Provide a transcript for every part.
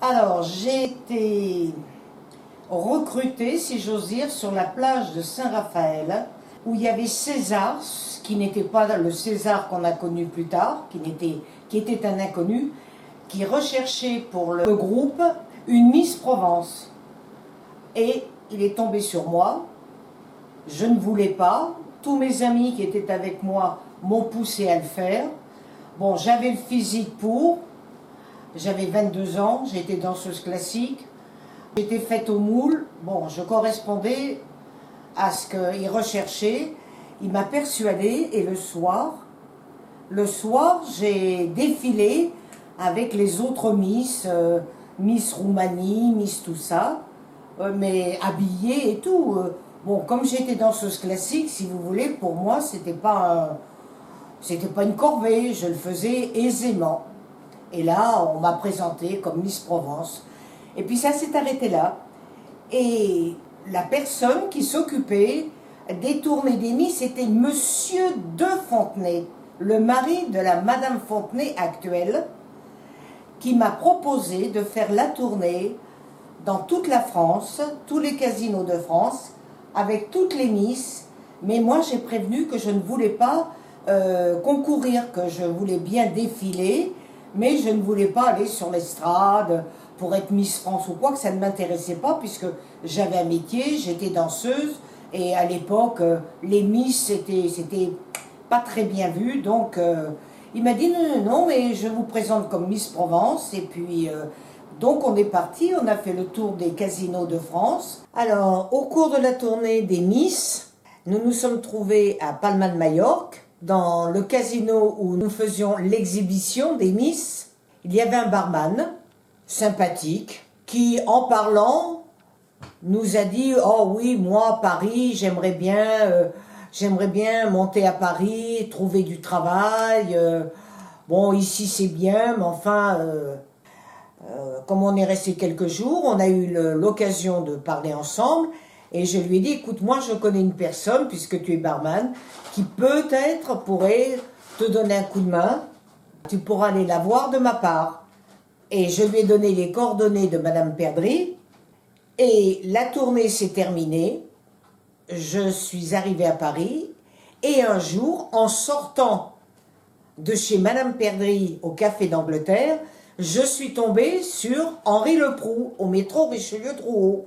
Alors, j'ai été recrutée, si j'ose dire, sur la plage de Saint-Raphaël, où il y avait César, qui n'était pas le César qu'on a connu plus tard, qui était un inconnu, qui recherchait pour le groupe une Miss Provence. Et il est tombé sur moi. Je ne voulais pas. Tous mes amis qui étaient avec moi m'ont poussé à le faire. Bon, j'avais le physique pour. J'avais 22 ans, j'étais danseuse classique. J'étais faite au moule. Bon, je correspondais à ce qu'il recherchait. Il m'a persuadée et le soir, j'ai défilé avec les autres Miss, Miss Roumanie, Miss tout ça, mais habillée et tout. Bon, comme j'étais danseuse classique, si vous voulez, pour moi, c'était pas une corvée, je le faisais aisément. Et là, on m'a présenté comme Miss Provence. Et puis ça s'est arrêté là. Et la personne qui s'occupait des tournées des Miss, c'était Monsieur de Fontenay, le mari de la Madame Fontenay actuelle, qui m'a proposé de faire la tournée dans toute la France, tous les casinos de France, avec toutes les Miss. Mais moi, j'ai prévenu que je ne voulais pas concourir, que je voulais bien défiler, mais je ne voulais pas aller sur l'estrade pour être Miss France ou quoi, que ça ne m'intéressait pas, puisque j'avais un métier, j'étais danseuse, et à l'époque, les Miss, c'était pas très bien vu, donc il m'a dit non, mais je vous présente comme Miss Provence, et puis donc on est parti, on a fait le tour des casinos de France. Alors, au cours de la tournée des Miss, nous nous sommes trouvés à Palma de Majorque, dans le casino où nous faisions l'exhibition des Miss. Il y avait un barman sympathique qui, en parlant, nous a dit « Oh oui, moi, Paris, j'aimerais bien monter à Paris, trouver du travail. Bon, ici c'est bien, mais enfin, comme on est resté quelques jours, on a eu l'occasion de parler ensemble. Et je lui ai dit, écoute, moi je connais une personne, puisque tu es barman, qui peut-être pourrait te donner un coup de main. Tu pourras aller la voir de ma part. » Et je lui ai donné les coordonnées de Madame Perdry. Et la tournée s'est terminée. Je suis arrivée à Paris. Et un jour, en sortant de chez Madame Perdry au Café d'Angleterre, je suis tombée sur Henri Leproux, au métro Richelieu-Drouot.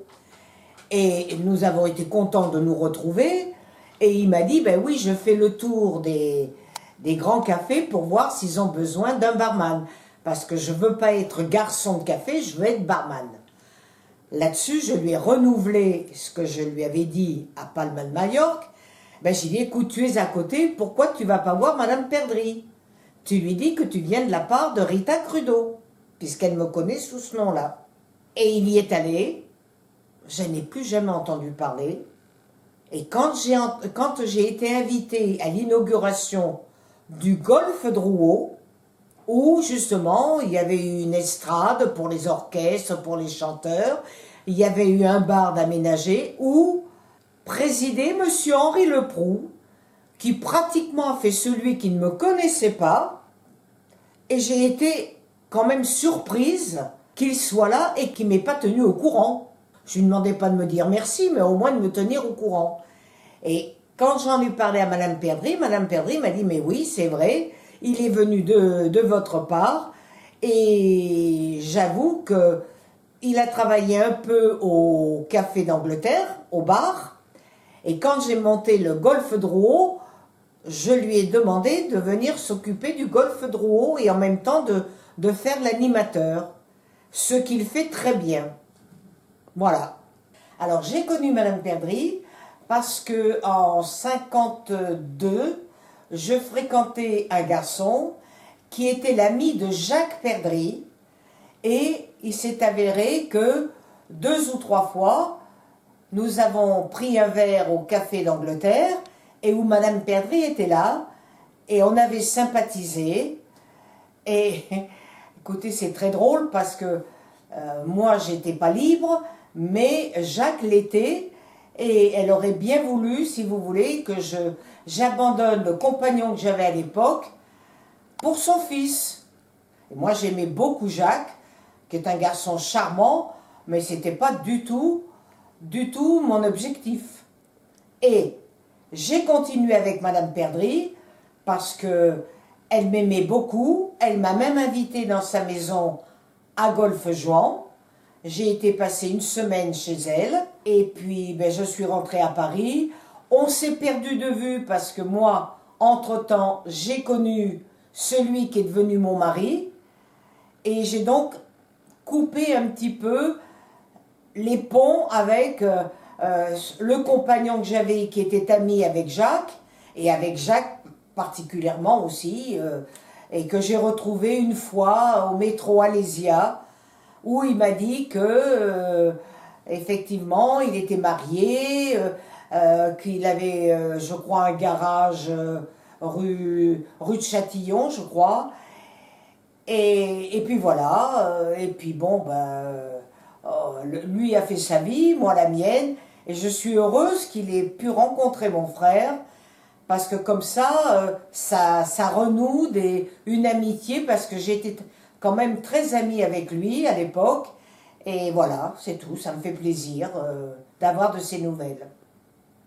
Et nous avons été contents de nous retrouver. Et il m'a dit, ben oui, je fais le tour des grands cafés pour voir s'ils ont besoin d'un barman. Parce que je ne veux pas être garçon de café, je veux être barman. Là-dessus, je lui ai renouvelé ce que je lui avais dit à Palma de Majorque. Ben, j'ai dit, écoute, tu es à côté, pourquoi tu ne vas pas voir Madame Perdry? Tu lui dis que tu viens de la part de Rita Crudo, puisqu'elle me connaît sous ce nom-là. Et il y est allé. Je n'ai plus jamais entendu parler. Et quand j'ai été invitée à l'inauguration du Golf Drouot, où justement il y avait eu une estrade pour les orchestres, pour les chanteurs, il y avait eu un bar d'aménagé où présidait Monsieur Henri Leproux, qui pratiquement a fait celui qui ne me connaissait pas, et j'ai été quand même surprise qu'il soit là et qu'il ne m'ait pas tenu au courant. Je ne lui demandais pas de me dire merci, mais au moins de me tenir au courant. Et quand j'en ai parlé à Madame Perdry m'a dit, mais oui, c'est vrai, il est venu de votre part, et j'avoue qu'il a travaillé un peu au Café d'Angleterre, au bar, et quand j'ai monté le Golf Drouot, je lui ai demandé de venir s'occuper du Golf Drouot et en même temps de faire l'animateur, ce qu'il fait très bien. Voilà. Alors j'ai connu Madame Perdry parce que en 52, je fréquentais un garçon qui était l'ami de Jacques Perdry, et il s'est avéré que 2 ou 3 fois, nous avons pris un verre au Café d'Angleterre et où Madame Perdry était là et on avait sympathisé. Et écoutez, c'est très drôle parce que moi j'étais pas libre, mais Jacques l'était, et elle aurait bien voulu, si vous voulez, que j'abandonne le compagnon que j'avais à l'époque pour son fils. Et moi j'aimais beaucoup Jacques, qui est un garçon charmant, mais c'était pas du tout mon objectif. Et j'ai continué avec Madame Perdry parce que elle m'aimait beaucoup. Elle m'a même invitée dans sa maison à Golfe-Juan. J'ai été passer une semaine chez elle. Et puis, ben, je suis rentrée à Paris. On s'est perdu de vue parce que moi, entre-temps, j'ai connu celui qui est devenu mon mari. Et j'ai donc coupé un petit peu les ponts avec le compagnon que j'avais qui était ami avec Jacques, et avec Jacques particulièrement aussi, et que j'ai retrouvé une fois au métro Alésia, où il m'a dit que effectivement il était marié, qu'il avait je crois un garage rue de Châtillon, je crois, et puis voilà, et puis bon ben lui a fait sa vie, moi la mienne, et je suis heureuse qu'il ait pu rencontrer mon frère, parce que comme ça renoue une amitié, parce que j'étais quand même très amie avec lui à l'époque, et voilà, c'est tout, ça me fait plaisir d'avoir de ses nouvelles.